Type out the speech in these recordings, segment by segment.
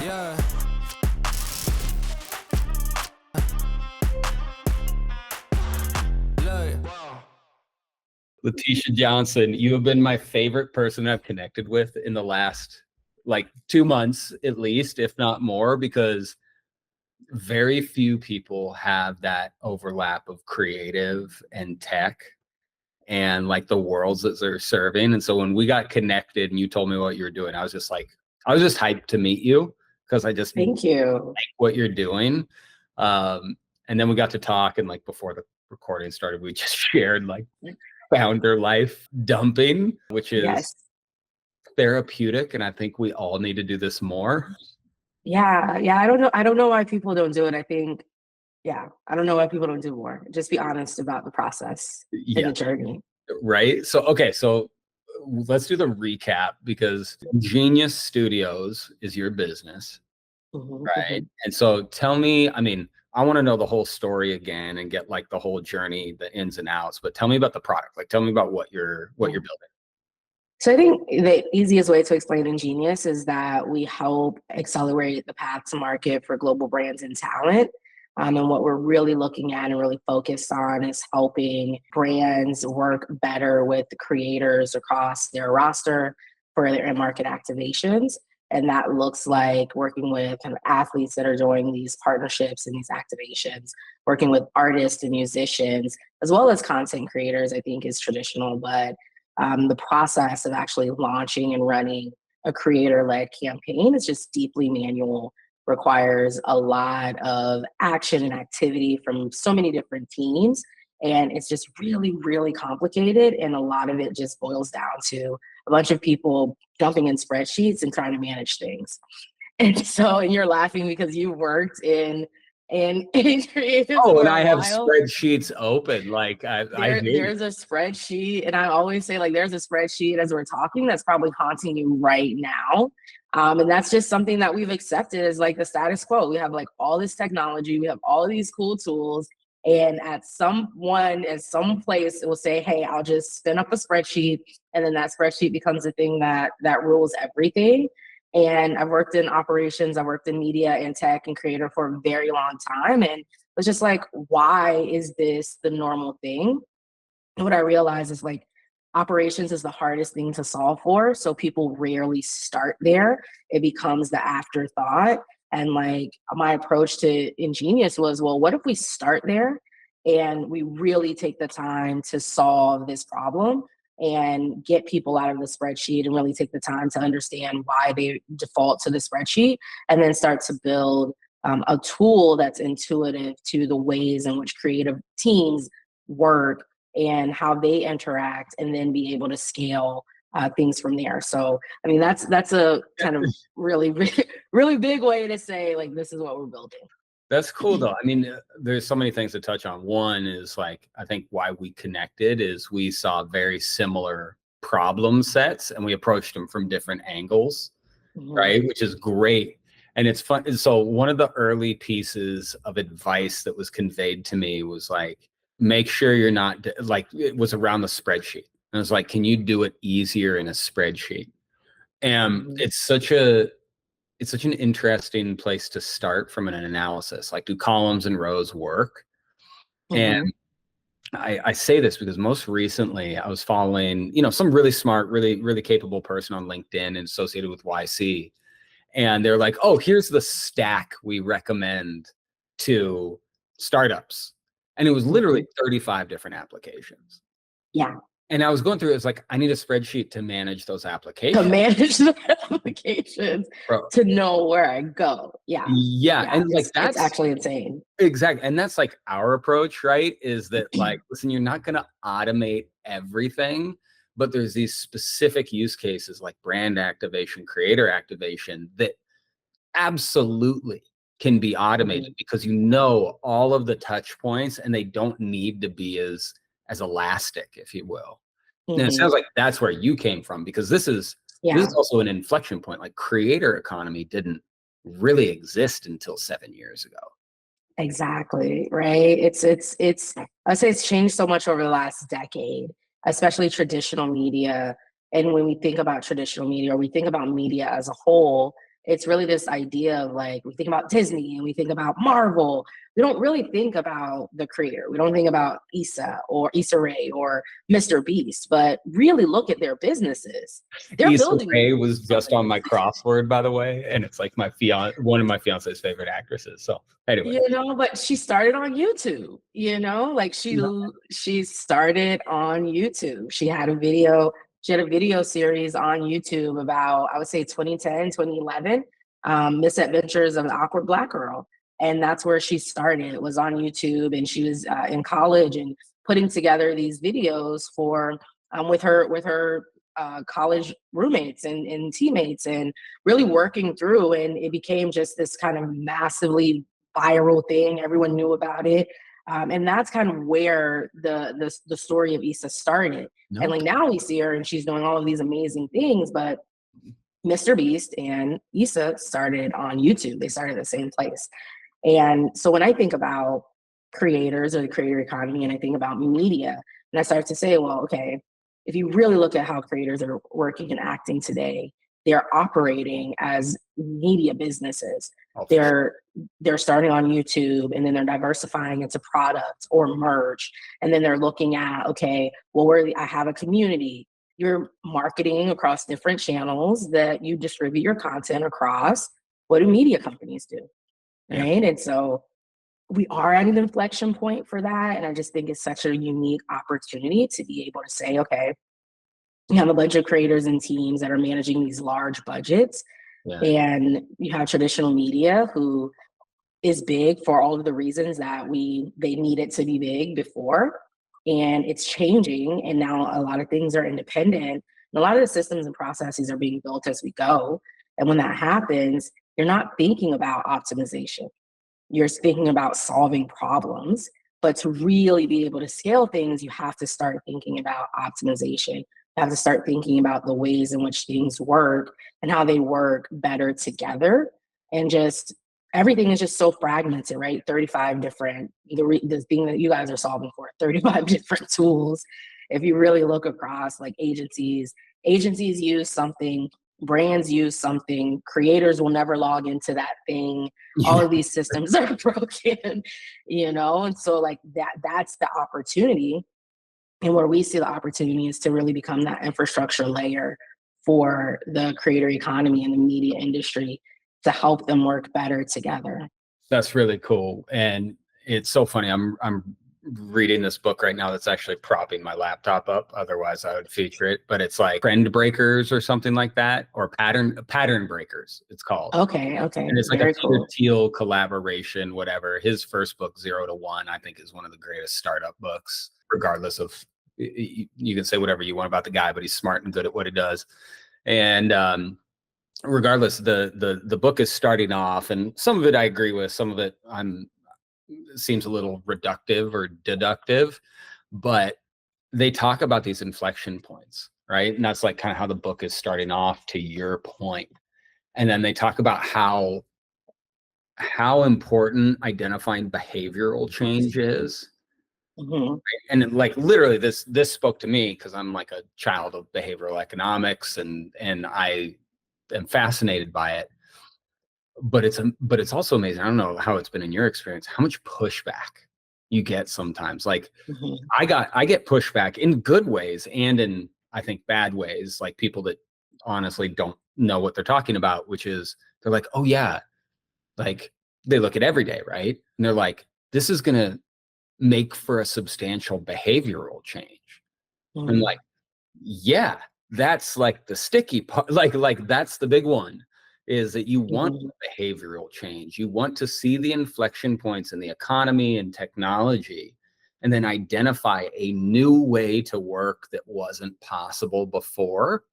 Yeah. Look. LaTecia Johnson, you have been my favorite person I've connected with in the last like 2 months at least, if not more, because very few people have that overlap of creative and tech and like the worlds that they're serving. And so when we got connected and you told me what you were doing, I was just hyped to meet you because I just Thank you. like what you're doing. And then we got to talk, and like before the recording started, we just shared like founder life dumping, which is Yes. therapeutic. And I think we all need to do this more. Yeah. I don't know why people don't do it. I don't know why people don't do more. Just be honest about the process and the journey. Right. So, okay. So let's do the recap, because Ingenious Studios is your business. Mm-hmm, Right. And so tell me, I mean, I want to know the whole story again and get like the whole journey, the ins and outs, but tell me about the product. Like, tell me about what you're building. So I think the easiest way to explain Ingenious is that we help accelerate the path to market for global brands and talent. And what we're really looking at and really focused on is helping brands work better with the creators across their roster for their in-market activations. And that looks like working with kind of athletes that are doing these partnerships and these activations, working with artists and musicians, as well as content creators, I think is traditional, but the process of actually launching and running a creator-led campaign is just deeply manual, requires a lot of action and activity from so many different teams. And it's just really, really complicated. And a lot of it just boils down to a bunch of people jumping in spreadsheets and trying to manage things. And you're laughing because you worked in creative Oh, for and a I have while. spreadsheets open. Like There's a spreadsheet, and I always say, like, there's a spreadsheet as we're talking that's probably haunting you right now. And that's just something that we've accepted as like the status quo. We have like all this technology, we have all of these cool tools, and at some place, it will say, "Hey, I'll just spin up a spreadsheet," and then that spreadsheet becomes the thing that rules everything. And I've worked in operations, I've worked in media and tech and creative for a very long time, and it's just like, why is this the normal thing? And what I realized is like operations is the hardest thing to solve for. So people rarely start there. It becomes the afterthought. And like my approach to Ingenious was, well, what if we start there and we really take the time to solve this problem and get people out of the spreadsheet and really take the time to understand why they default to the spreadsheet, and then start to build a tool that's intuitive to the ways in which creative teams work and how they interact, and then be able to scale things from there. So, I mean, that's a kind of really, really big way to say, like, this is what we're building. That's cool though. I mean, there's so many things to touch on. One is like, I think why we connected is we saw very similar problem sets and we approached them from different angles, right? Which is great. And it's fun. So one of the early pieces of advice that was conveyed to me was like, make sure you're not like, it was around the spreadsheet. And I was like, can you do it easier in a spreadsheet? And it's such an interesting place to start from an analysis. Like, do columns and rows work? And I say this because most recently I was following, some really smart, really, really capable person on LinkedIn and associated with YC. And they're like, oh, here's the stack we recommend to startups. And it was literally 35 different applications. Yeah. And I was going through it. It's like, I need a spreadsheet to manage those applications. To know where I go. Yeah. And like, that's actually insane. Exactly. And that's like our approach, right? Is that like, listen, you're not going to automate everything, but there's these specific use cases like brand activation, creator activation that absolutely can be automated because all of the touch points, and they don't need to be as elastic, if you will. And it sounds like that's where you came from, because this is also an inflection point. Like, creator economy didn't really exist until 7 years ago. Exactly. Right. It's I'd say it's changed so much over the last decade, especially traditional media. And when we think about traditional media, or we think about media as a whole, It's really this idea of like, we think about Disney and we think about Marvel. We don't really think about the creator. We don't think about Issa Rae or Mr. Beast, but really look at their businesses. They're Issa building Rae was just on my crossword, by the way, and it's like one of my fiance's favorite actresses. So anyway, but she started on YouTube, like she started on YouTube. She had a video series on YouTube about, I would say 2010, 2011, Misadventures of an Awkward Black Girl. And that's where she started. It was on YouTube, and she was in college and putting together these videos for with her college roommates and teammates, and really working through. And it became just this kind of massively viral thing. Everyone knew about it. And that's kind of where the story of Issa started. no. And like now we see her and she's doing all of these amazing things, but Mr. Beast and Issa started on YouTube. They started at the same place. And so when I think about creators or the creator economy, and I think about media, and I start to say, well, okay, if you really look at how creators are working and acting today, they're operating as media businesses. They're starting on YouTube, and then they're diversifying into products or merch. And then they're looking at, okay, well, I have a community. You're marketing across different channels that you distribute your content across. What do media companies do? Yeah. Right. And so we are at an inflection point for that. And I just think it's such a unique opportunity to be able to say, okay, you have a bunch of creators and teams that are managing these large budgets. Yeah. And you have traditional media who is big for all of the reasons that they needed to be big before. And it's changing. And now a lot of things are independent. And a lot of the systems and processes are being built as we go. And when that happens, you're not thinking about optimization. You're thinking about solving problems. But to really be able to scale things, you have to start thinking about optimization. You have to start thinking about the ways in which things work and how they work better together. And just everything is just so fragmented, right? 35 different, the thing that you guys are solving for, 35 different tools. If you really look across, like agencies use something, brands use something, creators will never log into that thing. All of these systems are broken, and so like that's the opportunity. And where we see the opportunity is to really become that infrastructure layer for the creator economy and the media industry to help them work better together. That's really cool. And it's so funny. I'm reading this book right now that's actually propping my laptop up. Otherwise I would feature it, but it's like Trend Breakers or something like that, or Pattern Breakers, it's called. Okay. And it's like very a cool. Teal collaboration, whatever. His first book, 0 to 1, I think is one of the greatest startup books, regardless of, you can say whatever you want about the guy, but he's smart and good at what he does. And regardless, the book is starting off, and some of it I agree with, some of it seems a little reductive or deductive, but they talk about these inflection points, right? And that's like kind of how the book is starting off, to your point. And then they talk about how important identifying behavioral change is. Mm-hmm. And like literally this spoke to me because I'm like a child of behavioral economics, and I am fascinated by it. But it's also amazing. I don't know how it's been in your experience, how much pushback you get sometimes. Like Mm-hmm. I get pushback in good ways and in, I think, bad ways, like people that honestly don't know what they're talking about, which is they're like, oh yeah, like they look at every day, right? And they're like, this is gonna make for a substantial behavioral change. Mm-hmm. I'm like, yeah, that's like the sticky part. Like that's the big one, is that you want behavioral change. You want to see the inflection points in the economy and technology, and then identify a new way to work that wasn't possible before,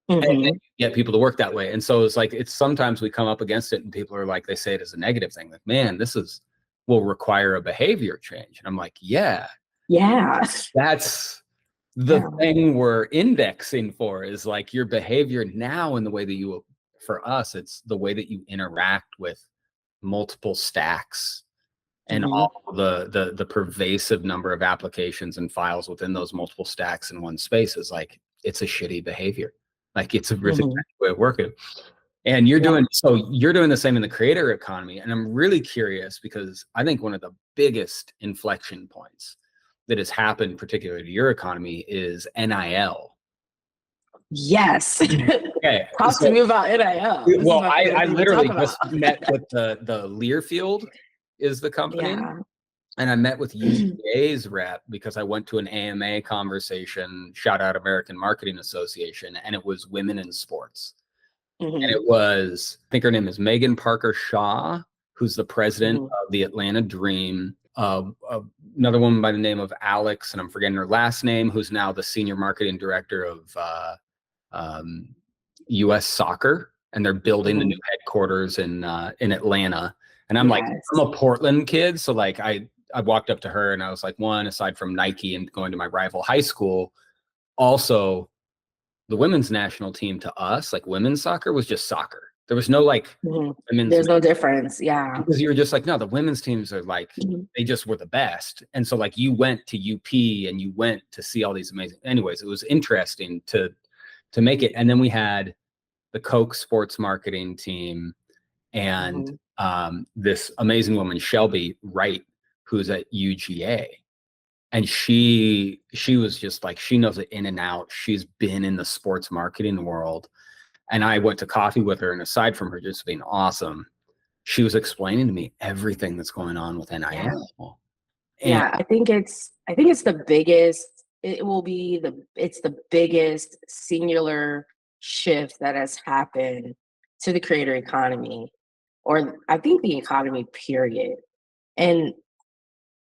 and get people to work that way. And so it's like, it's sometimes we come up against it and people are like, they say it as a negative thing, like, man, will require a behavior change. And I'm like, yeah, that's the thing we're indexing for, is like your behavior now, and the way that for us, it's the way that you interact with multiple stacks and all the pervasive number of applications and files within those multiple stacks in one space is like, it's a shitty behavior. Like it's a really bad way of working. And you're Yeah. you're doing the same in the creator economy. And I'm really curious because I think one of the biggest inflection points that has happened, particularly to your economy, is NIL. Yes. Okay, Talk to so me about NIL. This is well, my favorite I thing to talk literally about. just met with the Learfield is the company, Yeah. and I met with UGA's rep because I went to an AMA conversation. Shout out American Marketing Association, and it was women in sports. And Hmm. it was, I think her name is Megan Parker Shaw, who's the president Hmm. of the Atlanta Dream. Another woman by the name of Alex, and I'm forgetting her last name, who's now the senior marketing director of um, U.S. Soccer, and they're building the Hmm. new headquarters in Atlanta. And I'm like, I'm Yes. a Portland kid, so like I walked up to her and I was like, one, aside from Nike and going to my rival high school, also the women's national team to us, like women's soccer, was just soccer. There was no like Hmm. women's, There's no difference. Yeah. because you were just like, no, the women's teams are like, Mhm. they just were the best. And so like you went to UP and you went to see all these amazing, anyways, it was interesting to make it. And then we had the Coke sports marketing team and Mhm. this amazing woman, Shelby Wright, who's at UGA. And she was just like, she knows it in and out. She's been in the sports marketing world. And I went to coffee with her, and aside from her just being awesome, she was explaining to me everything that's going on with Yeah. NIL. And Yeah. I think it's the biggest, it will be it's the biggest singular shift that has happened to the creator economy, or I think the economy, period. And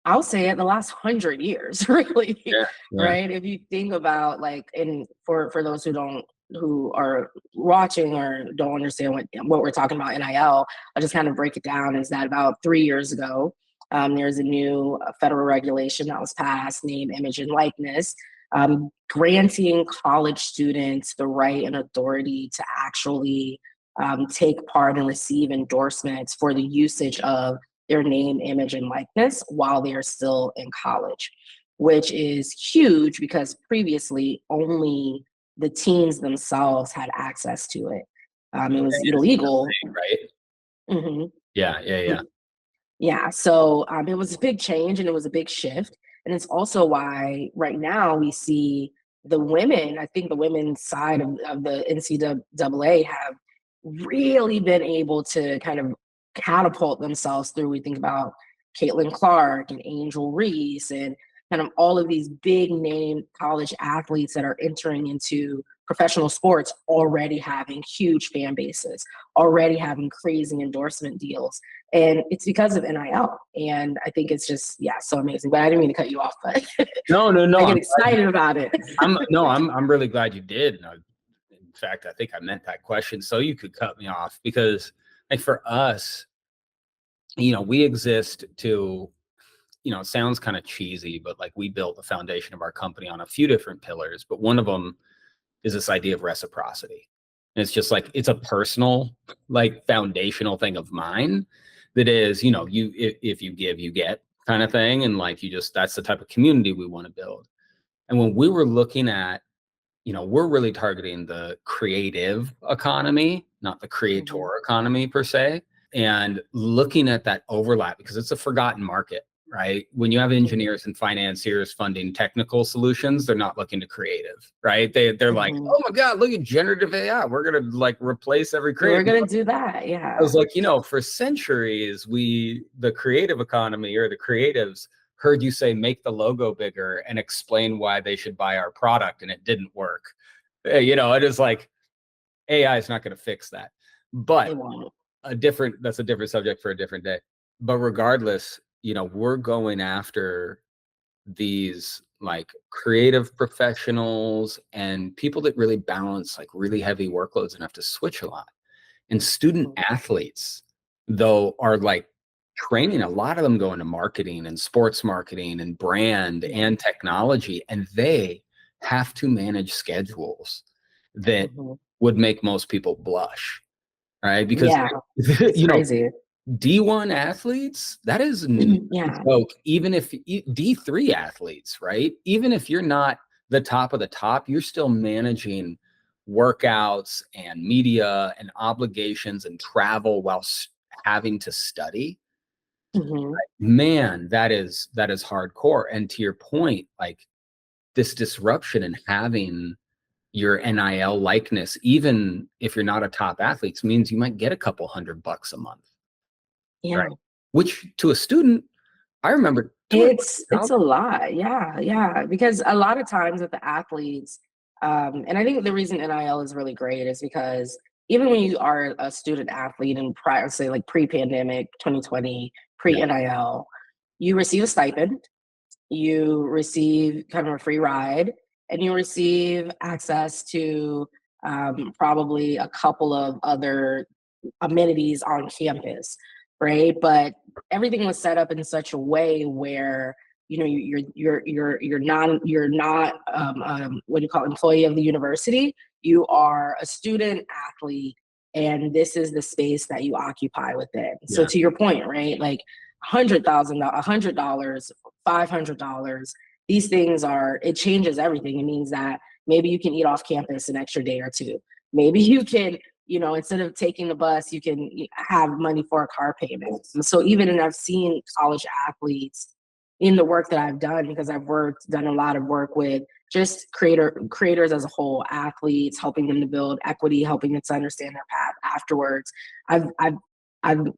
I'll say it, the last 100 years, really, yeah, yeah. right? If you think about, like, and for those who are watching or don't understand what we're talking about, NIL, I'll just kind of break it down. Is that about 3 years ago, there's a new federal regulation that was passed, name, image, and likeness, granting college students the right and authority to actually take part and receive endorsements for the usage of their name, image, and likeness while they are still in college, which is huge because previously only the teens themselves had access to it. It was illegal. Right. Hmm. Yeah, yeah, yeah. Yeah, so it was a big change and it was a big shift. And it's also why right now we see the women, I think the women's side of the NCAA have really been able to kind of catapult themselves through. We think about Caitlin Clark and Angel Reese and kind of all of these big name college athletes that are entering into professional sports, already having huge fan bases, already having crazy endorsement deals. And it's because of NIL. And I think it's just, yeah, so amazing. But I didn't mean to cut you off, but No, no, no. I get excited about it. I'm really glad you did. No, in fact, I think I meant that question so you could cut me off because, like, for us, we exist to, it sounds kind of cheesy, but like we built the foundation of our company on a few different pillars, but one of them is this idea of reciprocity. And it's just like, it's a personal, like, foundational thing of mine that is, if you give, you get kind of thing. And like, that's the type of community we want to build. And when we were looking at, we're really targeting the creative economy, not the Mhm. creator economy per se, and looking at that overlap because it's a forgotten market, right? When you have Mhm. engineers and financiers funding technical solutions, they're not looking to creative, right? They're like, Mhm. oh my God, look at generative AI. We're going to like replace every We're creative. gonna do that, I was yeah. like, for centuries, the creative economy or the creatives heard you say, make the logo bigger and explain why they should buy our product. And it didn't work. It is like AI is not going to fix that. But It won't. that's a different subject for a different day. But regardless, we're going after these like creative professionals and people that really balance like really heavy workloads and have to switch a lot. And student Mhm. athletes, though, are like training. A lot of them go into marketing and sports marketing and brand Mhm. and technology, and they have to manage schedules that Mhm. would make most people blush, right? Because Yeah, it's crazy. D1 athletes, that is no Yeah. joke. Even if D3 athletes, right? Even if you're not the top of the top, you're still managing workouts and media and obligations and travel while having to study. Mhm. Man, that is hardcore. And to your point, like this disruption in having your NIL likeness, even if you're not a top athlete, means you might get a couple $100 a month, Yeah. right? Which to a student, I remember It's a lot. Yeah, yeah. Because a lot of times with the athletes, and I think the reason NIL is really great is because even when you are a student athlete and prior, say like pre-pandemic, 2020, yeah, pre-NIL, you receive a stipend, you receive kind of a free ride, and you receive access to probably a couple of other amenities on campus, right? But everything was set up in such a way where you know you're not what do you call it, employee of the university. You are a student athlete, and this is the space that you occupy within. So yeah, to your point, right? Like $100, $500. These things are, it changes everything. It means that maybe you can eat off campus an extra day or two. Maybe you can, instead of taking the bus, you can have money for a car payment. And so and I've seen college athletes in the work that I've done, because done a lot of work with just creators as a whole, athletes, helping them to build equity, helping them to understand their path afterwards. I've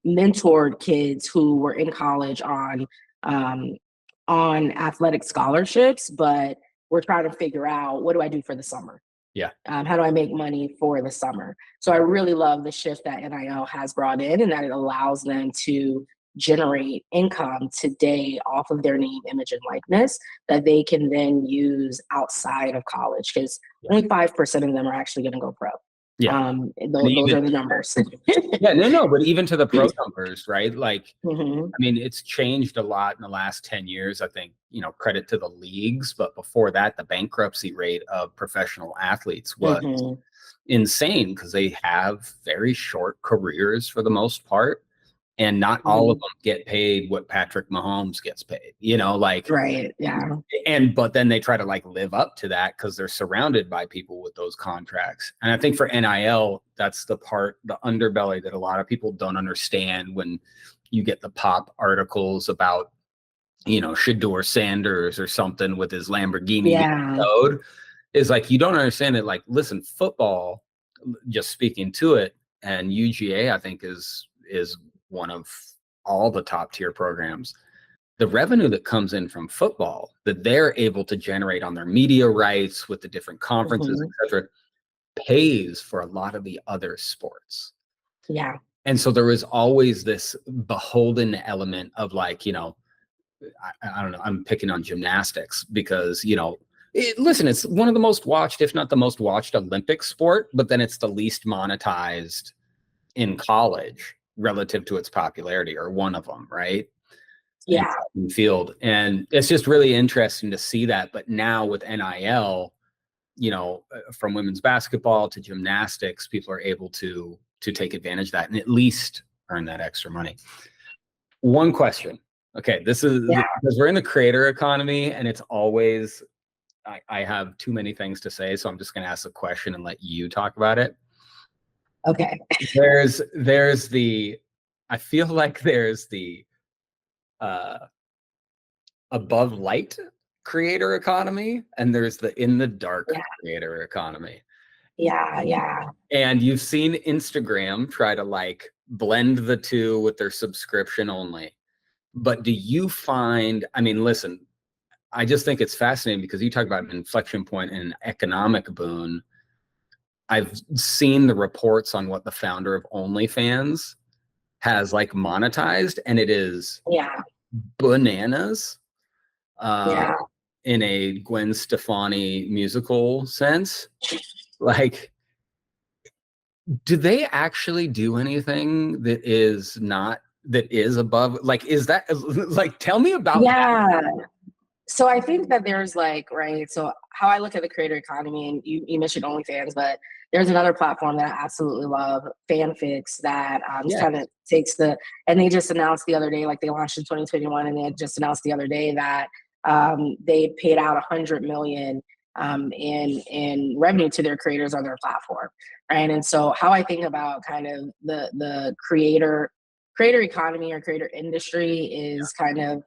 mentored kids who were in college um, on athletic scholarships, but we're trying to figure out, what do I do for the summer? yeah. How do I make money for the summer? So I really love the shift that NIL has brought in, and that it allows them to generate income today off of their name, image, and likeness that they can then use outside of college, because only 5% of them are actually going to go pro. Yeah. Those are the numbers. Yeah, no, but even to the pro numbers, right? Like, Mhm. I mean, it's changed a lot in the last 10 years. I think, credit to the leagues, but before that, the bankruptcy rate of professional athletes was Mhm. insane because they have very short careers for the most part. And not all of Mhm. them get paid what Patrick Mahomes gets paid, like, Right. Yeah. but then they try to like live up to that because they're surrounded by people with those contracts. And I think for NIL, that's the underbelly that a lot of people don't understand when you get the pop articles about, Shedeur Sanders or something with his Lamborghini being Yeah. towed, is like, you don't understand it. Like, listen, football, just speaking to it, and UGA, I think is one of all the top tier programs. The revenue that comes in from football that they're able to generate on their media rights with the different conferences, Mhm. et cetera, pays for a lot of the other sports. Yeah. And so there is always this beholden element of like, I don't know, I'm picking on gymnastics because, listen, it's one of the most watched, if not the most watched Olympic sport, but then it's the least monetized in college relative to its popularity, or one of them, right? Yeah. In field. And it's just really interesting to see that. But now with NIL, from women's basketball to gymnastics, people are able to take advantage of that and at least earn that extra money. One question. Okay, this is because we're in the creator economy, and it's always I have too many things to say, so I'm just going to ask a question and let you talk about it. Okay. There's the I feel like there's the above light creator economy, and there's the in the dark Yeah. creator economy. Yeah. Yeah. And you've seen Instagram try to like blend the two with their subscription only. But do you find, I mean, listen, I just think it's fascinating because you talk about an inflection point and an economic boon. I've seen the reports on what the founder of OnlyFans has like monetized, and it is Yeah. bananas. Yeah. In a Gwen Stefani musical sense. Like, do they actually do anything that is above? Like, is that like, tell me about that. Yeah. So I think that there's like, right. So how I look at the creator economy, and you mentioned OnlyFans, but there's another platform that I absolutely love, Fanfics, that just Yeah. kind of and they just announced the other day, like they launched in 2021, and they just announced the other day that they paid out 100 million and revenue to their creators on their platform, right? And so how I think about kind of the creator economy or creator industry is kind of,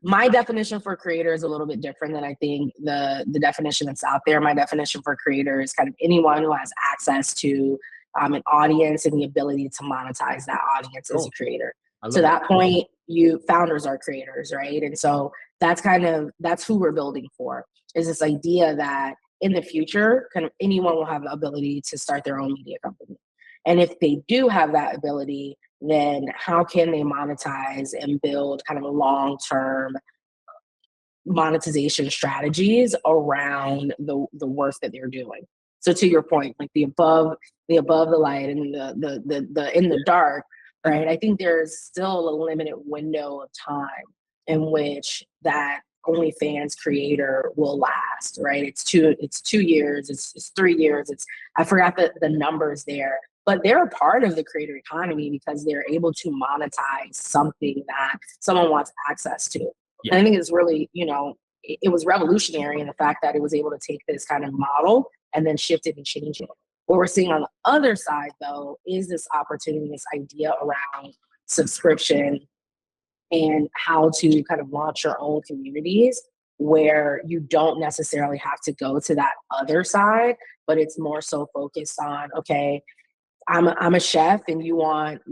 my definition for creator is a little bit different than I think the definition that's out there. My definition for creator is kind of anyone who has access to an audience and the ability to monetize that audience as a creator. To that point, you founders are creators, right? And so that's who we're building for, is this idea that in the future, kind of anyone will have the ability to start their own media company. And if they do have that ability, then how can they monetize and build kind of long-term monetization strategies around the work that they're doing? So to your point, like the above the light and the in the dark, right? I think there's still a limited window of time in which that OnlyFans creator will last, right? It's 2 years, it's 3 years, I forgot the numbers there, but they're a part of the creator economy because they're able to monetize something that someone wants access to. Yeah. And I think it's really, it was revolutionary in the fact that it was able to take this kind of model and then shift it and change it. What we're seeing on the other side, though, is this opportunity, this idea around subscription and how to kind of launch your own communities where you don't necessarily have to go to that other side, but it's more so focused on, okay, I'm a chef and you want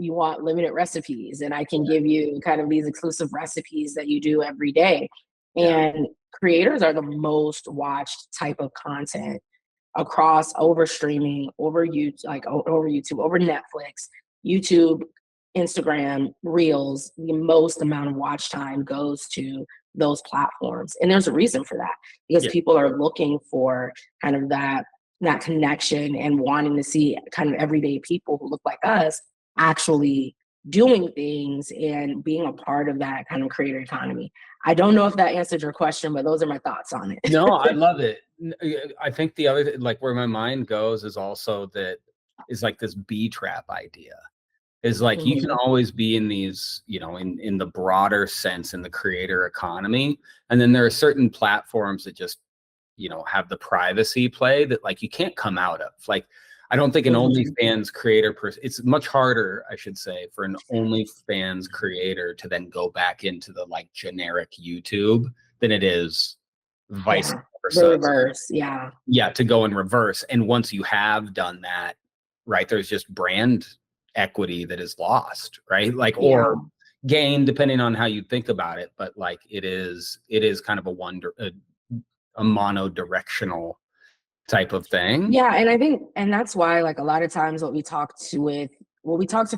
limited recipes, and I can give you kind of these exclusive recipes that you do every day. And creators are the most watched type of content across, over streaming, over YouTube, over Netflix, YouTube, Instagram, Reels. The most amount of watch time goes to those platforms. And there's a reason for that, because people are looking for kind of that connection and wanting to see kind of everyday people who look like us actually doing things and being a part of that kind of creator economy. I don't know if that answered your question, but those are my thoughts on it. No, I love it. I think the other, like where my mind goes is also that is like this B trap idea. Is like you can always be in these, in the broader sense in the creator economy. And then there are certain platforms that just, have the privacy play that like you can't come out of. Like, I don't think an OnlyFans creator person, it's much harder, I should say, for an OnlyFans creator to then go back into the like generic YouTube than it is vice versa. The reverse, yeah. Yeah, to go in reverse. And once you have done that, right, there's just brand equity that is lost, right? Like, or gain, depending on how you think about it. But like, it is kind of a monodirectional type of thing. Yeah, and I think, and that's why, like, a lot of times what we talk to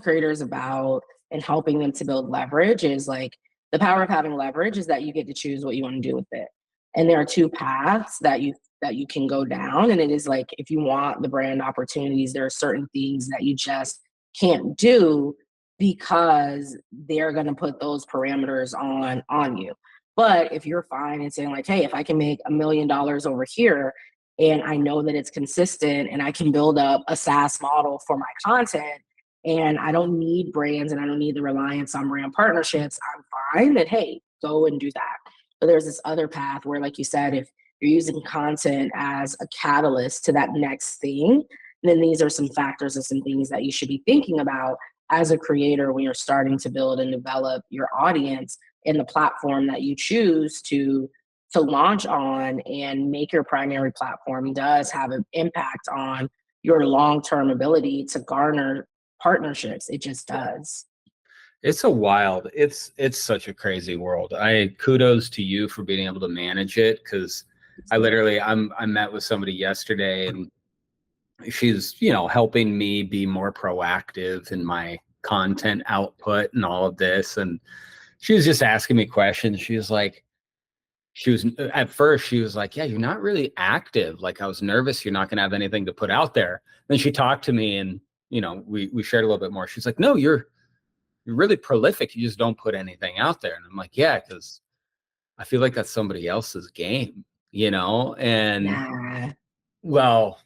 creators about and helping them to build leverage is like, the power of having leverage is that you get to choose what you want to do with it. And there are two paths that you can go down. And it is like, if you want the brand opportunities, there are certain things that you just can't do because they're going to put those parameters on you. But if you're fine and saying like, hey, if I can make $1 million over here and I know that it's consistent and I can build up a SaaS model for my content and I don't need brands and I don't need the reliance on brand partnerships, I'm fine, then hey, go and do that. But there's this other path where, like you said, if you're using content as a catalyst to that next thing, then these are some factors and some things that you should be thinking about as a creator when you're starting to build and develop your audience in the platform that you choose to launch on and make your primary platform does have an impact on your long-term ability to garner partnerships. It just does. It's it's such a crazy world. Kudos to you for being able to manage it, because I met with somebody yesterday and she's, helping me be more proactive in my content output and all of this. And she was just asking me questions. At first she was like, yeah, you're not really active. Like, I was nervous you're not going to have anything to put out there. Then she talked to me and, we shared a little bit more. She's like, no, you're really prolific. You just don't put anything out there. And I'm like, yeah, because I feel like that's somebody else's game, and well,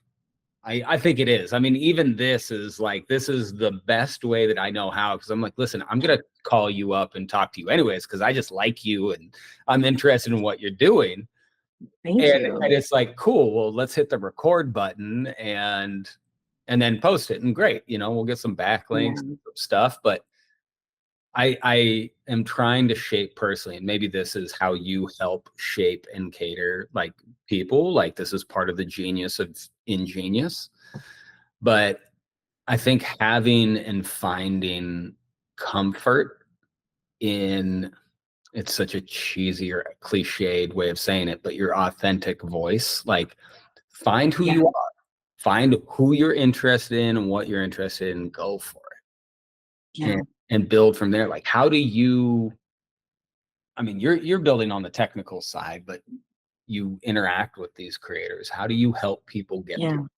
I think it is. I mean, even this is the best way that I know how, because I'm like, listen, I'm going to call you up and talk to you anyways, because I just like you and I'm interested in what you're doing. Thank you. And it's like, cool, well, let's hit the record button and then post it, and great, we'll get some backlinks, Yeah. stuff. But I am trying to shape personally, and maybe this is how you help shape and cater like people. Like, this is part of the genius of Ingenious. But I think having and finding comfort in, it's such a cheesy or cliched way of saying it, but your authentic voice. Like, find who Yeah. you are, find who you're interested in and what you're interested in, go for it. Yeah. And build from there. Like, how do you, I mean, you're building on the technical side, but you interact with these creators. How do you help people get Yeah. through?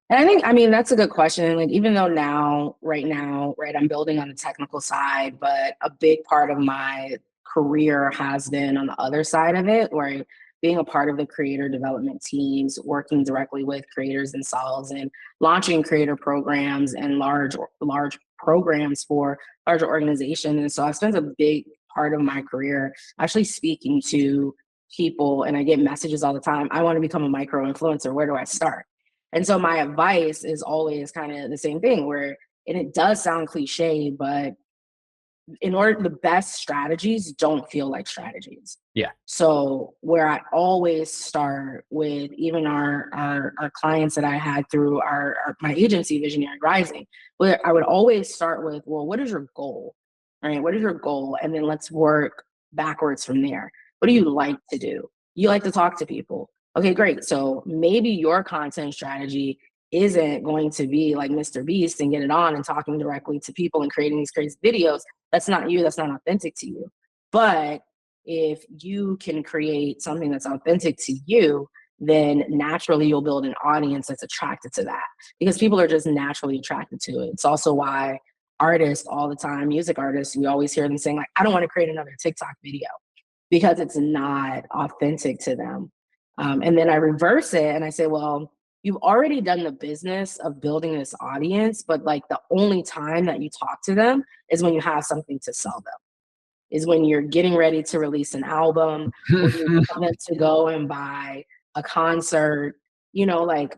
And I think, I mean, that's a good question. Like, even though right now, right, I'm building on the technical side, but a big part of my career has been on the other side of it, where being a part of the creator development teams, working directly with creators themselves and launching creator programs and large programs for larger organizations. And so I've spent a big part of my career actually speaking to people, and I get messages all the time. I want to become a micro influencer. Where do I start? And so my advice is always kind of the same thing, where, and it does sound cliche, but in order, the best strategies don't feel like strategies. Yeah. So where I always start with even our clients that I had through my agency, Visionary Rising, where I would always start with, well, what is your goal? Right? What is your goal? And then let's work backwards from there. What do you like to do? You like to talk to people. Okay, great. So maybe your content strategy isn't going to be like Mr. Beast and get it on and talking directly to people and creating these crazy videos. That's not you. That's not authentic to you. But if you can create something that's authentic to you, then naturally you'll build an audience that's attracted to that, because people are just naturally attracted to it. It's also why artists all the time, music artists, we always hear them saying like, I don't want to create another TikTok video, because it's not authentic to them. And then I reverse it and I say, well, you've already done the business of building this audience, but like the only time that you talk to them is when you have something to sell them, is when you're getting ready to release an album, or you want them to go and buy a concert, like,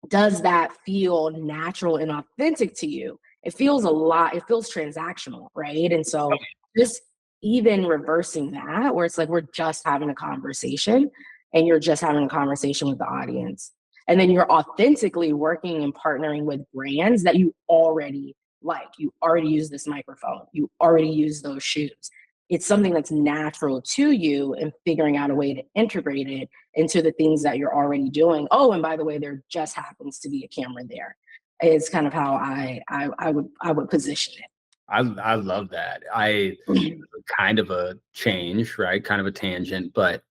does that feel natural and authentic to you? It feels transactional, right? And so just even reversing that, where it's like we're just having a conversation and you're just having a conversation with the audience. And then you're authentically working and partnering with brands that you already like. You already use this microphone, you already use those shoes. It's something that's natural to you, and figuring out a way to integrate it into the things that you're already doing. Oh, and by the way, there just happens to be a camera there. Is kind of how I would position it. I love that. Kind of a change, right? Kind of a tangent, but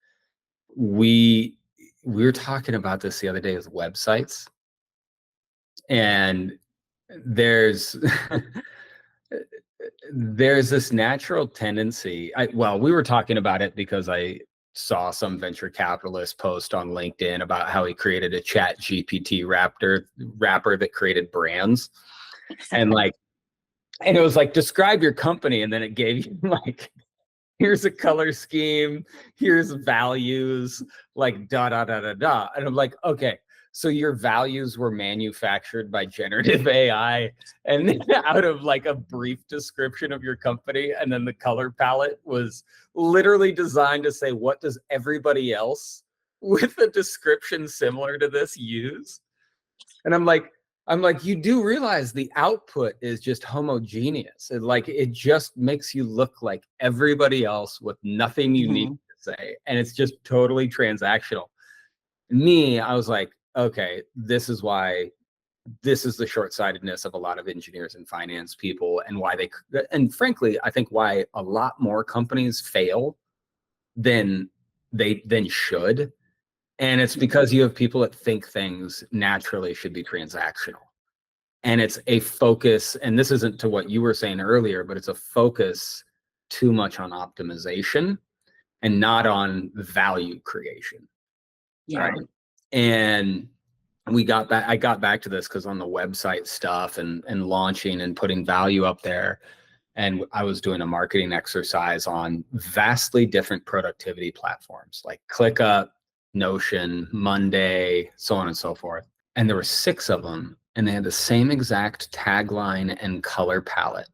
we were talking about this the other day with websites, and there's there's this natural tendency. We were talking about it because I saw some venture capitalist post on LinkedIn about how he created a Chat GPT wrapper that created brands. And it was like, describe your company. And then it gave you like, here's a color scheme, here's values, like da, da, da, da, da. And I'm like, okay, so your values were manufactured by generative AI, and out of like a brief description of your company. And then the color palette was literally designed to say, what does everybody else with a description similar to this use? And I'm like, you do realize the output is just homogeneous. It just makes you look like everybody else with nothing unique to say. And it's just totally transactional. I was like, okay, this is the short-sightedness of a lot of engineers and finance people, and and frankly, I think why a lot more companies fail than should. And it's because you have people that think things naturally should be transactional. And it's a focus, and this isn't to what you were saying earlier, but it's a focus too much on optimization and not on value creation. Yeah. Right. And I got back to this because on the website stuff and launching and putting value up there, and I was doing a marketing exercise on vastly different productivity platforms like ClickUp, Notion, Monday, so on and so forth. And there were 6 of them, and they had the same exact tagline and color palette,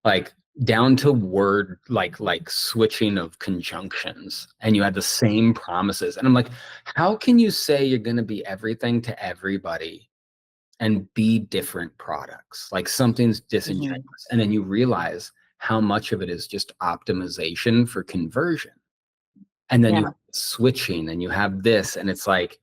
like down to word, like switching of conjunctions, and you had the same promises. And I'm like, how can you say you're going to be everything to everybody and be different products? Like something's disingenuous. And then you realize how much of it is just optimization for conversion. And then you have switching, and you have this, and it's like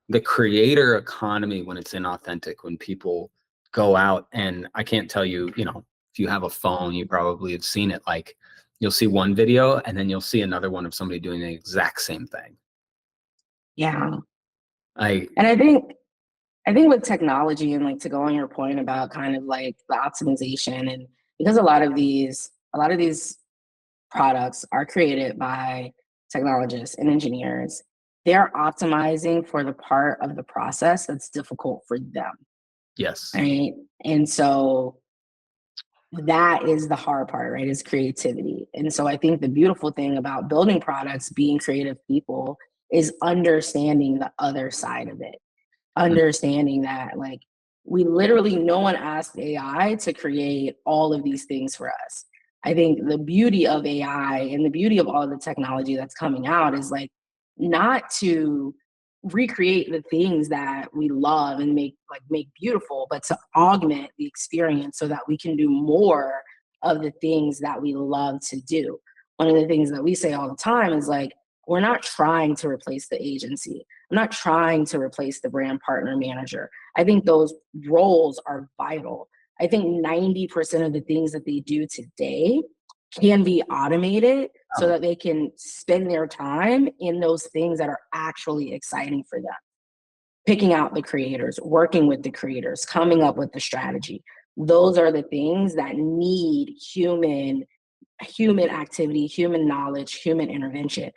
the creator economy when it's inauthentic, when people go out, and I can't tell you, if you have a phone, you probably have seen it. Like you'll see one video and then you'll see another one of somebody doing the exact same thing. Yeah. And I think with technology, and like to go on your point about kind of like the optimization, and because a lot of these products are created by technologists and engineers, they're optimizing for the part of the process that's difficult for them. yes. Right. And so that is the hard part, right? Is creativity. And so I think the beautiful thing about building products, being creative people, is understanding the other side of it. Understanding that, like, we literally, no one asked AI to create all of these things for us. I think the beauty of AI and the beauty of all of the technology that's coming out is like not to recreate the things that we love and make beautiful, but to augment the experience so that we can do more of the things that we love to do. One of the things that we say all the time is like, we're not trying to replace the agency. I'm not trying to replace the brand partner manager. I think those roles are vital. I think 90% of the things that they do today can be automated so that they can spend their time in those things that are actually exciting for them. Picking out the creators, working with the creators, coming up with the strategy. Those are the things that need human activity, human knowledge, human intervention.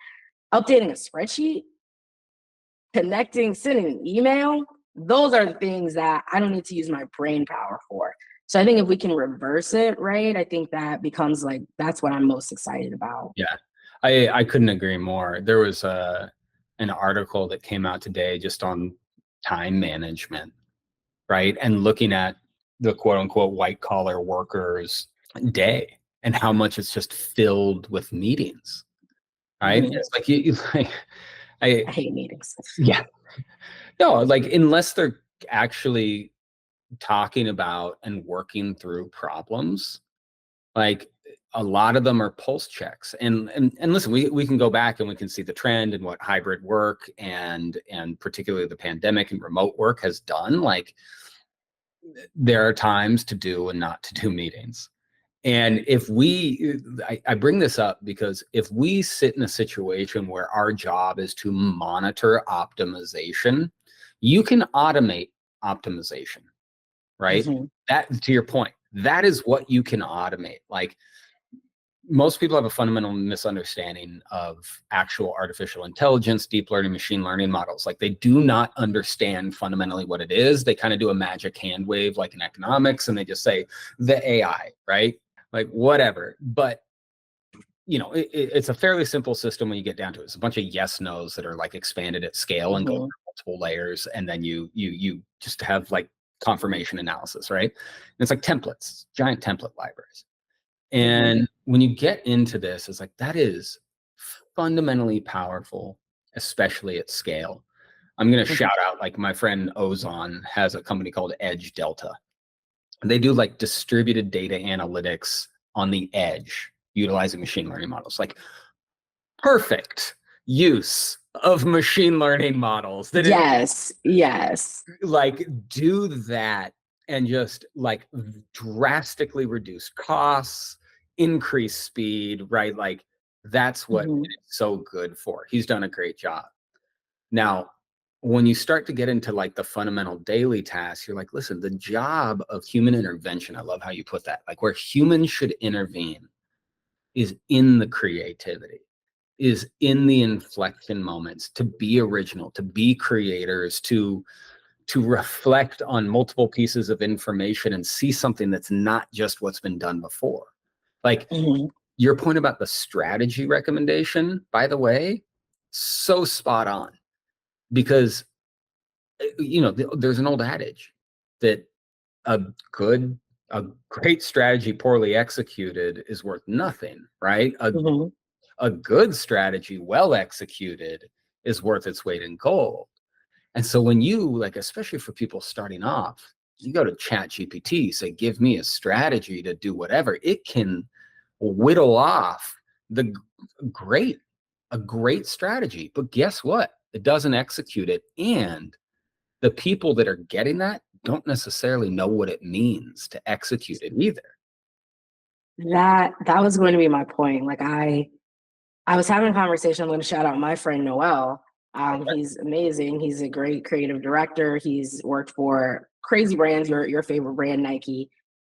Updating a spreadsheet, connecting, sending an email, those are the things that I don't need to use my brain power for. So I think if we can reverse it, right, I think that becomes like, that's what I'm most excited about. Yeah, I couldn't agree more. There was an article that came out today just on time management, right? And looking at the quote unquote white collar workers day and how much it's just filled with meetings, right? It's like you like I hate meetings. Yeah. No, like unless they're actually talking about and working through problems, like a lot of them are pulse checks. And listen, we can go back and we can see the trend and what hybrid work and particularly the pandemic and remote work has done. Like there are times to do and not to do meetings. And if I bring this up because if we sit in a situation where our job is to monitor optimization, you can automate optimization, right? That, to your point, that is what you can automate. Like most people have a fundamental misunderstanding of actual artificial intelligence, deep learning, machine learning models. Like they do not understand fundamentally what it is. They kind of do a magic hand wave like in economics and they just say the AI, right? Like whatever. But it's a fairly simple system when you get down to it. It's a bunch of yes nos that are like expanded at scale and go through multiple layers, and then you just have like confirmation analysis, right? And it's like templates, giant template libraries. And when you get into this, it's like that is fundamentally powerful, especially at scale. I'm going to shout out, like my friend Ozon has a company called Edge Delta. They do like distributed data analytics on the edge utilizing machine learning models, like perfect use of machine learning models. Yes. Like do that and just like drastically reduce costs, increase speed, right? Like that's what it's so good for. He's done a great job. Now, when you start to get into like the fundamental daily tasks, you're like, listen, the job of human intervention, I love how you put that, like where humans should intervene is in the creativity, is in the inflection moments, to be original, to be creators, to to reflect on multiple pieces of information and see something that's not just what's been done before. Like your point about the strategy recommendation, by the way, so spot on, because there's an old adage that a great strategy poorly executed is worth nothing, right? A good strategy well executed is worth its weight in gold. And so when you, like, especially for people starting off, you go to Chat GPT, say, give me a strategy to do whatever, it can whittle off a great strategy. But guess what? It doesn't execute it. And the people that are getting that don't necessarily know what it means to execute it either. That was going to be my point. Like I was having a conversation. I'm going to shout out my friend Noel. He's amazing. He's a great creative director. He's worked for crazy brands, your favorite brand, Nike,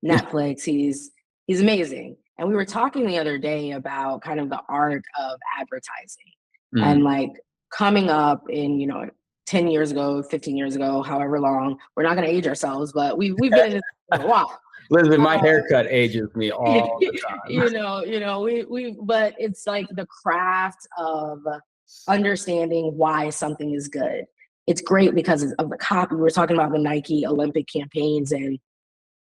Netflix. He's amazing. And we were talking the other day about kind of the art of advertising and like coming up in, 10 years ago, 15 years ago, however long. We're not going to age ourselves, but we've been in this for a while. Listen, my haircut ages me all the time. But it's like the craft of understanding why something is good. It's great because of the copy. We were talking about the Nike Olympic campaigns, and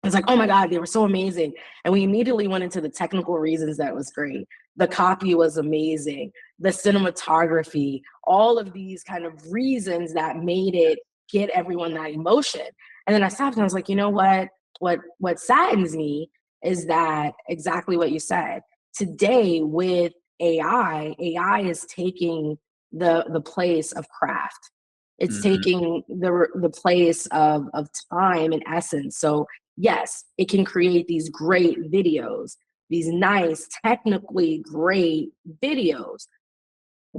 it's like, oh my God, they were so amazing. And we immediately went into the technical reasons that was great. The copy was amazing. The cinematography, all of these kind of reasons that made it get everyone that emotion. And then I stopped and I was like, you know what? What saddens me is that exactly what you said. Today with AI is taking the place of craft. It's taking the place of time and essence. So yes, it can create these great videos, these nice, technically great videos,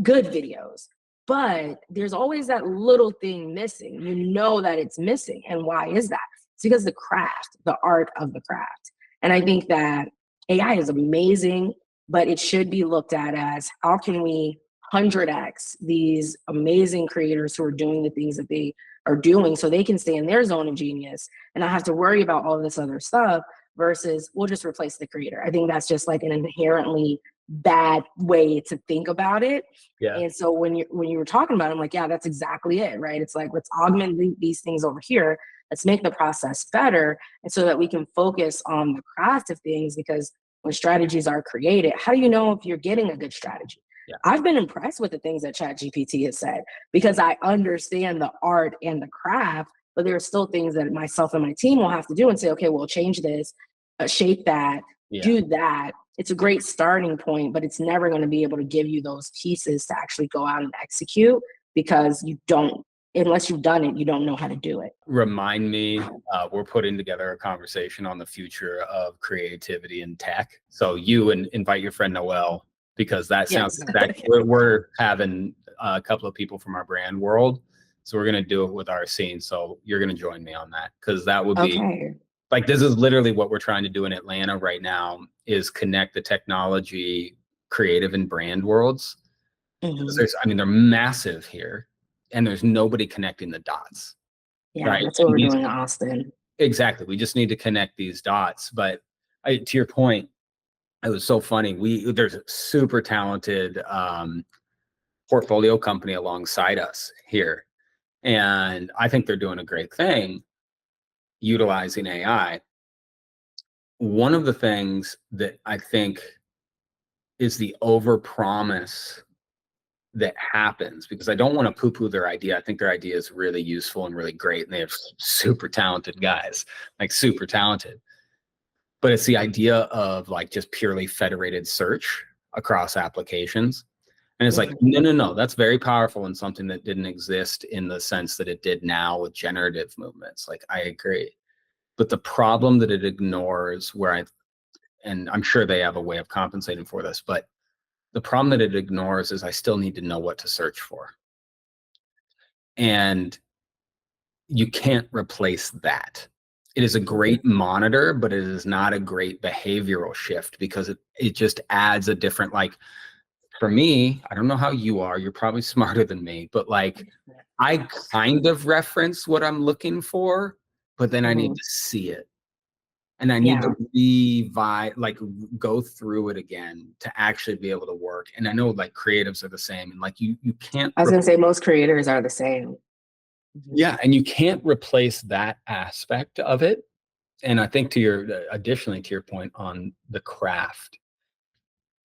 good videos. But there's always that little thing missing. You know that it's missing. And why is that? It's because the craft, the art of the craft. And I think that AI is amazing, but it should be looked at as how can we 100x these amazing creators who are doing the things that they are doing so they can stay in their zone of genius and not have to worry about all this other stuff versus we'll just replace the creator. I think that's just like an inherently bad way to think about it. Yeah. And so when you were talking about it, I'm like, yeah, that's exactly it, right? It's like, let's augment these things over here. Let's make the process better. And so that we can focus on the craft of things, because when strategies are created, how do you know if you're getting a good strategy? Yeah. I've been impressed with the things that ChatGPT has said because I understand the art and the craft, but there are still things that myself and my team will have to do and say, okay, we'll change this, shape that, do that. It's a great starting point, but it's never going to be able to give you those pieces to actually go out and execute because you don't, unless you've done it, you don't know how to do it. Remind me, we're putting together a conversation on the future of creativity in tech. So you invite your friend Noel, because that sounds exactly, we're having a couple of people from our brand world. So we're going to do it with our scene. So you're going to join me on that, because that would be like, this is literally what we're trying to do in Atlanta right now, is connect the technology, creative and brand worlds. They're massive here and there's nobody connecting the dots. Yeah, right? That's what we're doing in Austin. Exactly. We just need to connect these dots. But to your point, it was so funny. There's a super talented portfolio company alongside us here. And I think they're doing a great thing utilizing AI. One of the things that I think is the overpromise that happens, because I don't want to poo-poo their idea. I think their idea is really useful and really great. And they have super talented guys, like super talented. But it's the idea of like just purely federated search across applications. And it's like, no, that's very powerful and something that didn't exist in the sense that it did now with generative movements. Like, I agree. But the problem that it ignores, and I'm sure they have a way of compensating for this, but the problem that it ignores is I still need to know what to search for. And you can't replace that. It is a great monitor, but it is not a great behavioral shift, because it just adds a different, like, for me, I don't know how you are, you're probably smarter than me, but like, I kind of reference what I'm looking for, but then I need to see it. And I need to like go through it again to actually be able to work. And I know like creatives are the same. And like you can't. I was gonna say most creators are the same. Yeah, and you can't replace that aspect of it. And I think additionally to your point on the craft,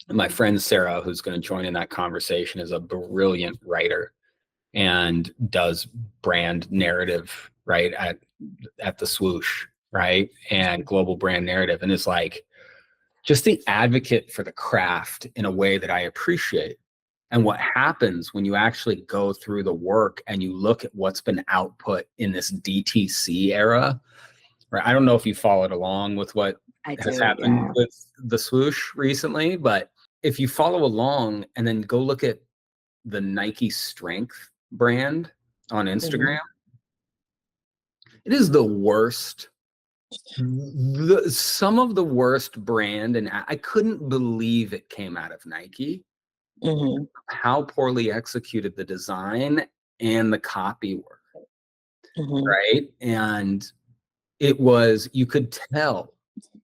my friend Sarah, who's going to join in that conversation, is a brilliant writer and does brand narrative, right, at the Swoosh, right, and global brand narrative, and is like just the advocate for the craft in a way that I appreciate. And what happens when you actually go through the work and you look at what's been output in this DTC era, right? I don't know if you followed along with what has happened with the Swoosh recently, but if you follow along and then go look at the Nike Strength brand on Instagram, it is the worst, some of the worst brand, and I couldn't believe it came out of Nike. How poorly executed the design and the copy were, right? And it was, you could tell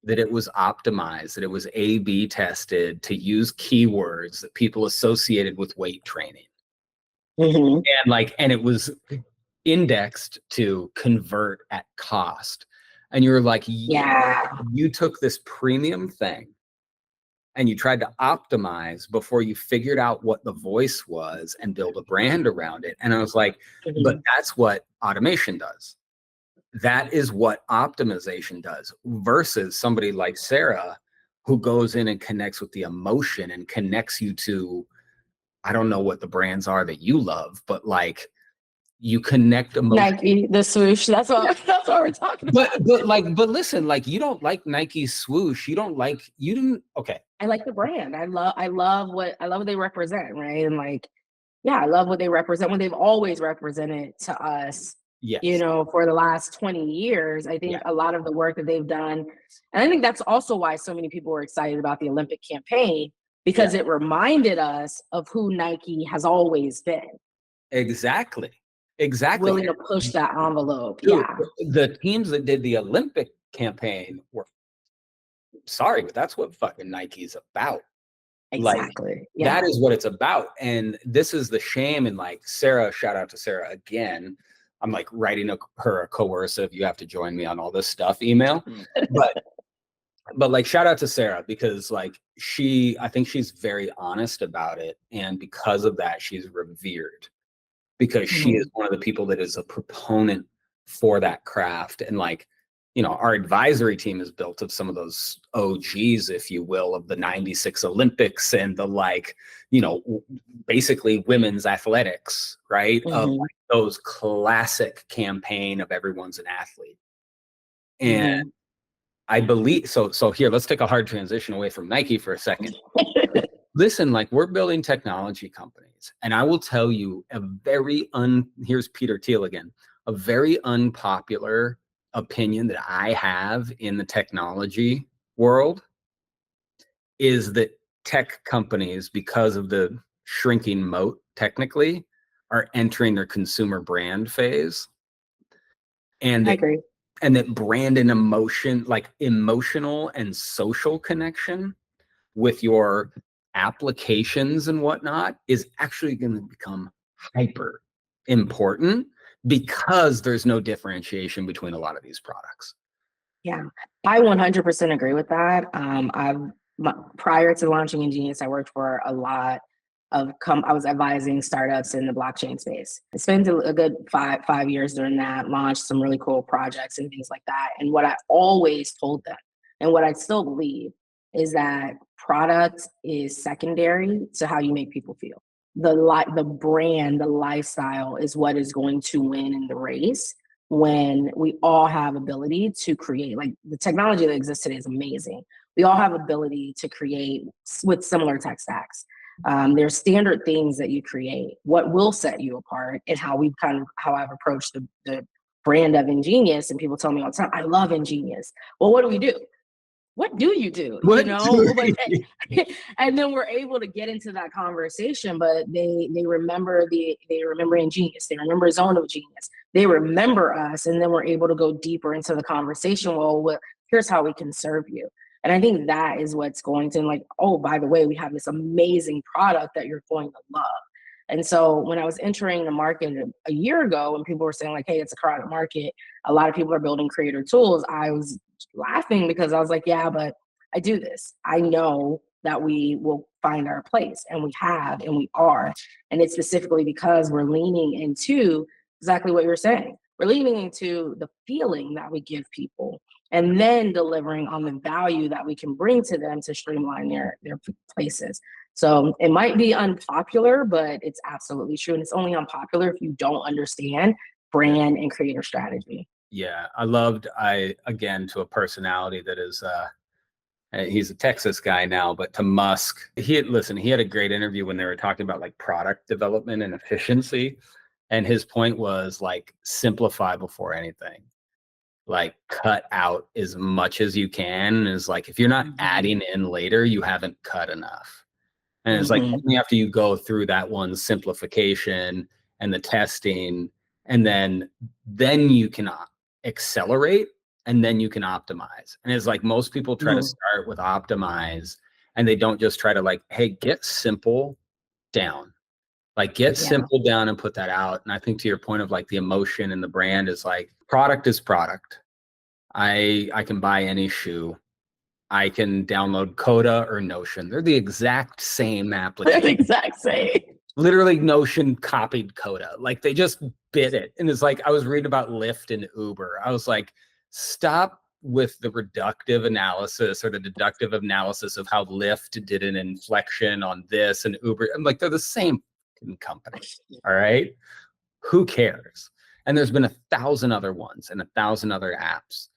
that it was optimized, that it was A/B tested to use keywords that people associated with weight training. And it was indexed to convert at cost. And you're like, you took this premium thing and you tried to optimize before you figured out what the voice was and build a brand around it. And I was like, but that's what automation does. That is what optimization does, versus somebody like Sarah, who goes in and connects with the emotion and connects you to, I don't know what the brands are that you love, but like you connect emotion. Nike, the Swoosh. That's what we're talking about. But listen, like you don't like Nike Swoosh. Okay. I like the brand. I love what they represent, right? And like, yeah, I love what they represent, what they've always represented to us. Yes. You know, for the last 20 years, I think a lot of the work that they've done, and I think that's also why so many people were excited about the Olympic campaign, because it reminded us of who Nike has always been. Exactly. Willing to push that envelope. Dude, the teams that did the Olympic campaign were, sorry, but that's what fucking Nike's about. Exactly. Like, that is what it's about. And this is the shame. And like Sarah, shout out to Sarah again. I'm like writing her a coercive, you have to join me on all this stuff email. But like, shout out to Sarah, because like I think she's very honest about it. And because of that, she's revered, because she is one of the people that is a proponent for that craft. And like, you know, our advisory team is built of some of those OGs, if you will, of the 96 Olympics and the like, you know, basically women's athletics, right? Of like those classic campaign of everyone's an athlete. And I believe, so here, let's take a hard transition away from Nike for a second. Listen, like we're building technology companies, and I will tell you here's Peter Thiel again, a very unpopular opinion that I have in the technology world is that tech companies, because of the shrinking moat technically, are entering their consumer brand phase. And I agree. And that brand and emotion, like emotional and social connection with your applications and whatnot, is actually going to become hyper important, because there's no differentiation between a lot of these products. Yeah, I 100% agree with that. Prior to launching Ingenious, I worked for a lot of I was advising startups in the blockchain space. I spent a good five years doing that, launched some really cool projects and things like that. And what I always told them, and what I still believe, is that product is secondary to how you make people feel. The brand, the lifestyle is what is going to win in the race, when we all have ability to create. Like, the technology that exists today is amazing. We all have ability to create with similar tech stacks. There's standard things that you create. What will set you apart, and how I've approached the brand of Ingenious, and people tell me all the time, I love Ingenious. Well, what do we do? what do you do? What You know, do like, you- and then we're able to get into that conversation, but they remember Ingenious, they remember Zone of Genius, they remember us, and then we're able to go deeper into the conversation. Well, here's how we can serve you. And I think that is what's going to, like, oh, by the way, we have this amazing product that you're going to love. And so when I was entering the market a year ago, when people were saying like, hey, it's a crowded market, a lot of people are building creator tools, I was laughing because I was like, yeah, but I do this. I know that we will find our place, and we have, and we are. And it's specifically because we're leaning into exactly what you're saying. We're leaning into the feeling that we give people, and then delivering on the value that we can bring to them to streamline their places. So it might be unpopular, but it's absolutely true. And it's only unpopular if you don't understand brand and creator strategy. Yeah, again, to a personality that is, he's a Texas guy now, but to Musk, he had a great interview when they were talking about like product development and efficiency. And his point was like, simplify before anything. Like, cut out as much as you can. Is like, if you're not adding in later, you haven't cut enough. And it's like, only after you go through that one simplification and the testing, and then you can accelerate, and then you can optimize. And it's like, most people try to start with optimize, and they don't just try to like, hey, get simple down. Like, get simple down and put that out. And I think to your point of like the emotion and the brand is like, product is product. I can buy any shoe. I can download Coda or Notion. They're the exact same application. They're the exact same. Literally, Notion copied Coda. Like, they just bit it. And it's like, I was reading about Lyft and Uber. I was like, stop with the reductive analysis or the deductive analysis of how Lyft did an inflection on this and Uber. I'm like, they're the same company. All right. Who cares? And there's been 1,000 other ones and 1,000 other apps.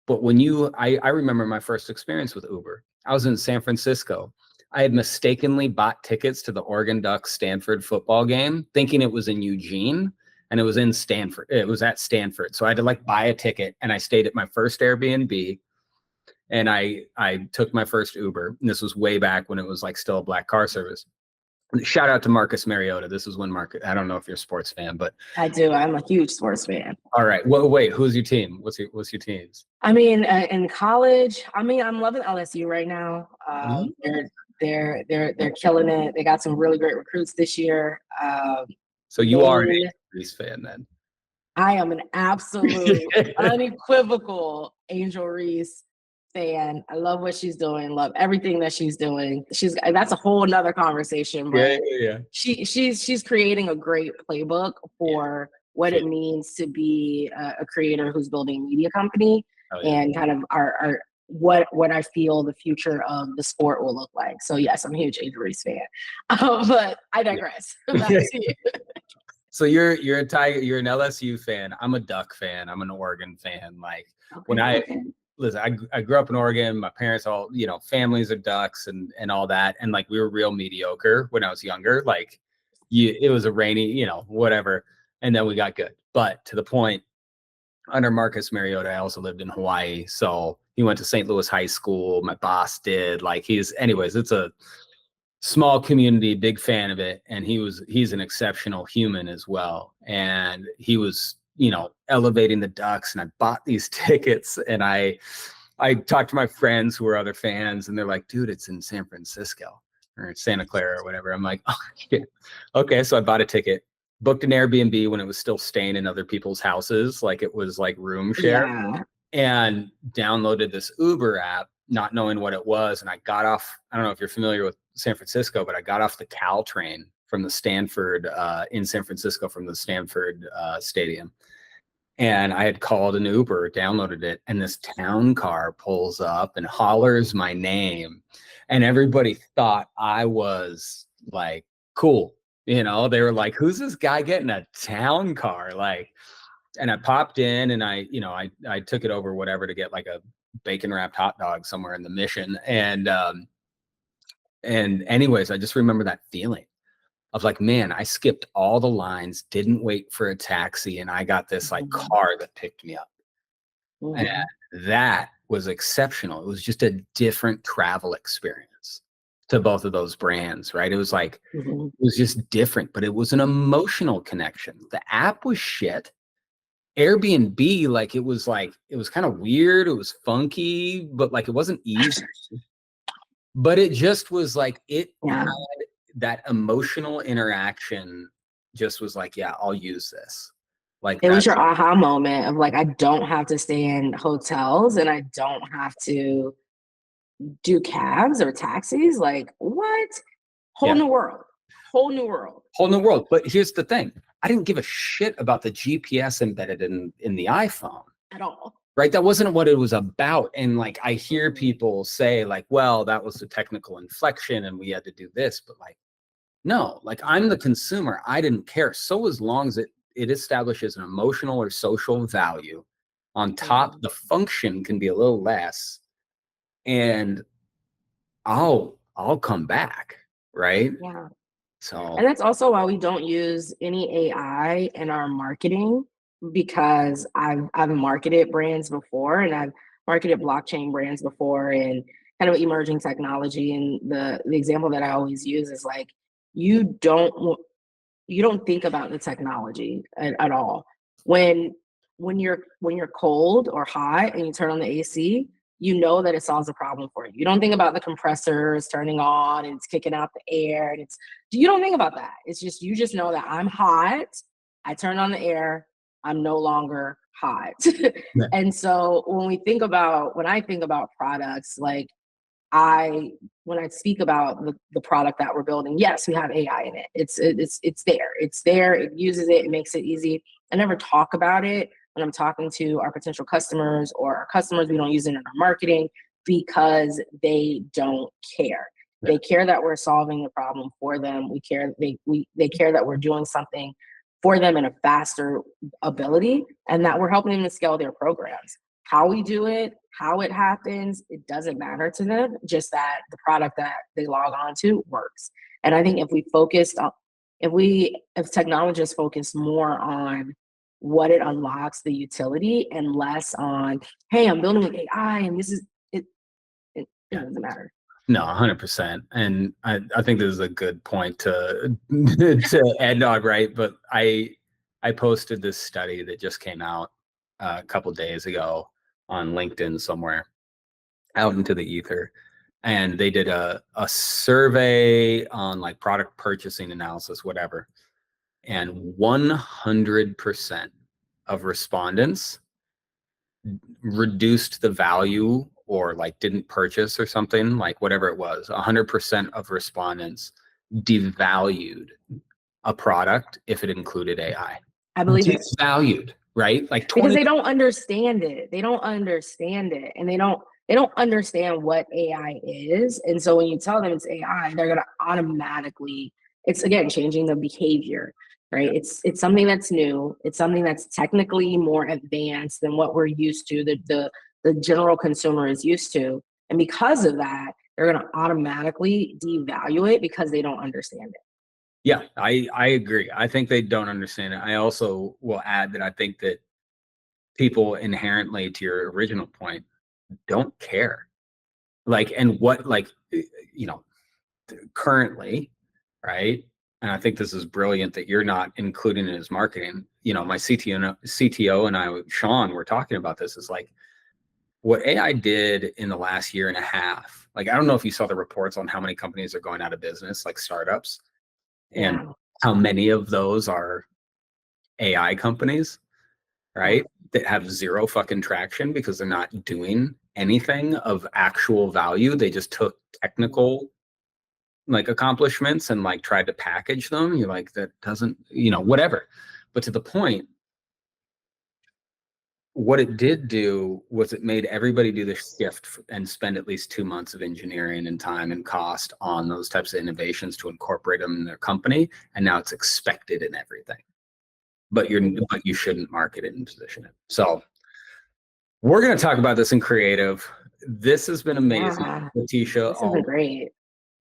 But when I remember my first experience with Uber. I was in San Francisco. I had mistakenly bought tickets to the Oregon Ducks Stanford football game, thinking it was in Eugene, and it was in Stanford. It was at Stanford. So I had to like buy a ticket, and I stayed at my first Airbnb, and I took my first Uber. And this was way back when it was like still a black car service. Shout out to Marcus Mariota. This is when Marcus, I don't know if you're a sports fan, but I do. I'm a huge sports fan. All right. Well, wait, who's your team? What's your teams? I mean, in college, I'm loving LSU right now. They're killing it. They got some really great recruits this year. So you are an Angel Reese fan then? I am an absolute unequivocal Angel Reese fan. I love what she's doing. Love everything that she's doing. That's a whole nother conversation. But she's creating a great playbook for what it means to be a creator who's building a media company, and kind of our what I feel the future of the sport will look like. So yes, I'm a huge Angel Reese fan. But I digress. Back to you. So you're a Tiger, you're an LSU fan. I'm a Duck fan. I'm an Oregon fan. Like, listen, I grew up in Oregon. My parents all, families are Ducks and all that. And like, we were real mediocre when I was younger. Like, it was a rainy, whatever. And then we got good. But to the point, under Marcus Mariota, I also lived in Hawaii. So he went to St. Louis High School. My boss did. Like, anyways, it's a small community, big fan of it. And he's an exceptional human as well. And he was, elevating the Ducks, and I bought these tickets, and I talked to my friends who were other fans, and they're like, dude, it's in San Francisco or Santa Clara or whatever. I'm like, oh, yeah. Okay. So I bought a ticket, booked an Airbnb when it was still staying in other people's houses. Like, it was like room share, and downloaded this Uber app, not knowing what it was. And I got off, I don't know if you're familiar with San Francisco, but I got off the Cal train from the Stanford in San Francisco, from the Stanford stadium. And I had called an Uber, downloaded it, and this town car pulls up and hollers my name. And everybody thought I was like, cool. They were like, who's this guy getting a town car? Like, and I popped in, and I took it over, whatever, to get like a bacon wrapped hot dog somewhere in the Mission. And anyways, I just remember that feeling of like, man, I skipped all the lines, didn't wait for a taxi, and I got this like car that picked me up. And that was exceptional. It was just a different travel experience to both of those brands, right? It was like, Mhm. it was just different, but it was an emotional connection. The app was shit. Airbnb, like it was kind of weird. It was funky, but like it wasn't easy. But it just was like it Yeah. had that emotional interaction. Just was like, yeah, I'll use this. Like It was that's your aha moment of like, I don't have to stay in hotels and I don't have to do cabs or taxis. Like, what? Whole yeah, new world. Whole new world. whole new world. But here's the thing: I didn't give a shit about the GPS embedded in the iPhone. At all. Right, that wasn't what it was about. And like I hear Mhm. people say like, well, that was the technical inflection and we had to do this, but like no, like I'm the consumer, I didn't care. So as long as it establishes an emotional or social value on top, Mhm. the function can be a little less, and I'll come back, right? Yeah. So And that's also why we don't use any AI in our marketing, because I've marketed brands before, and I've marketed blockchain brands before, and kind of emerging technology. And the example that I always use is like, you don't you don't think about the technology at all. When when you're cold or hot and you turn on the AC, you know that it solves a problem for you. You don't think about the compressors turning on and it's kicking out the air, and it's you don't think about that. It's just you just know that I'm hot. I turn on the air. I'm no longer hot. yeah, And so when I think about products, like I when I speak about the product that we're building, yes, we have AI in it. It's there. It's there. It uses it. It makes it easy. I never talk about it when I'm talking to our potential customers or our customers. We don't use it in our marketing because they don't care. yeah, They care that we're solving the problem for them. They care that we're doing something for them in a faster ability, and that we're helping them to scale their programs. How we do it, how it happens, it doesn't matter to them, just that the product that they log on to works. And I think if technologists focus more on what it unlocks, the utility, and less on, hey, I'm building with AI and this is it, it yeah. doesn't matter. No, 100%. And I think this is a good point to to end on, right? But I posted this study that just came out a couple days ago on LinkedIn somewhere out into the ether. And they did a survey on like product purchasing analysis, whatever. And 100% of respondents reduced the value or like didn't purchase or something, like whatever it was. 100% of respondents devalued a product if it included AI. I believe it. Devalued, right? Like Because 20. they don't understand it. They don't understand it, and they don't understand what AI is. And so when you tell them it's AI, they're gonna automatically, it's again changing the behavior, right? Yeah. It's something that's new. It's something that's technically more advanced than what we're used to. The general consumer is used to, and because of that, they're gonna automatically devalue it because they don't understand it. Yeah, I agree. I think they don't understand it. I also will add that I think that people inherently, to your original point, don't care. Like, and what, like, you know, currently, right? And I think this is brilliant that you're not including it as marketing. You know, my CTO and I, Sean, were talking about this. Is like what AI did in the last year and a half. Like, I don't know if you saw the reports on how many companies are going out of business, like startups, and Yeah, how many of those are AI companies, yeah. right? That have zero fucking traction because they're not doing anything of actual value. They just took technical like accomplishments and like tried to package them. You're like, that doesn't, whatever. But to the point, what it did do was it made everybody do the shift and spend at least 2 months of engineering and time and cost on those types of innovations to incorporate them in their company. And now it's expected in everything. But you shouldn't market it and position it. So we're going to talk about this in creative. This has been amazing, Yeah, LaTecia. this has been great.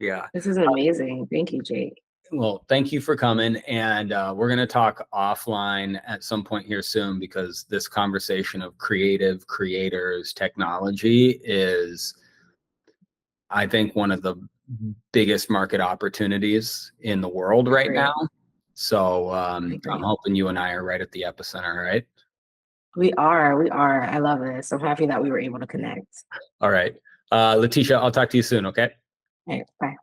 Yeah. This is amazing. Thank you, Jake. Well, thank you for coming. And we're going to talk offline at some point here soon, because this conversation of creative creators, technology is, I think, one of the biggest market opportunities in the world right now. So I'm hoping you and I are right at the epicenter, right? We are. I love this. I'm happy that we were able to connect. All right. LaTecia, I'll talk to you soon, okay? All right, bye.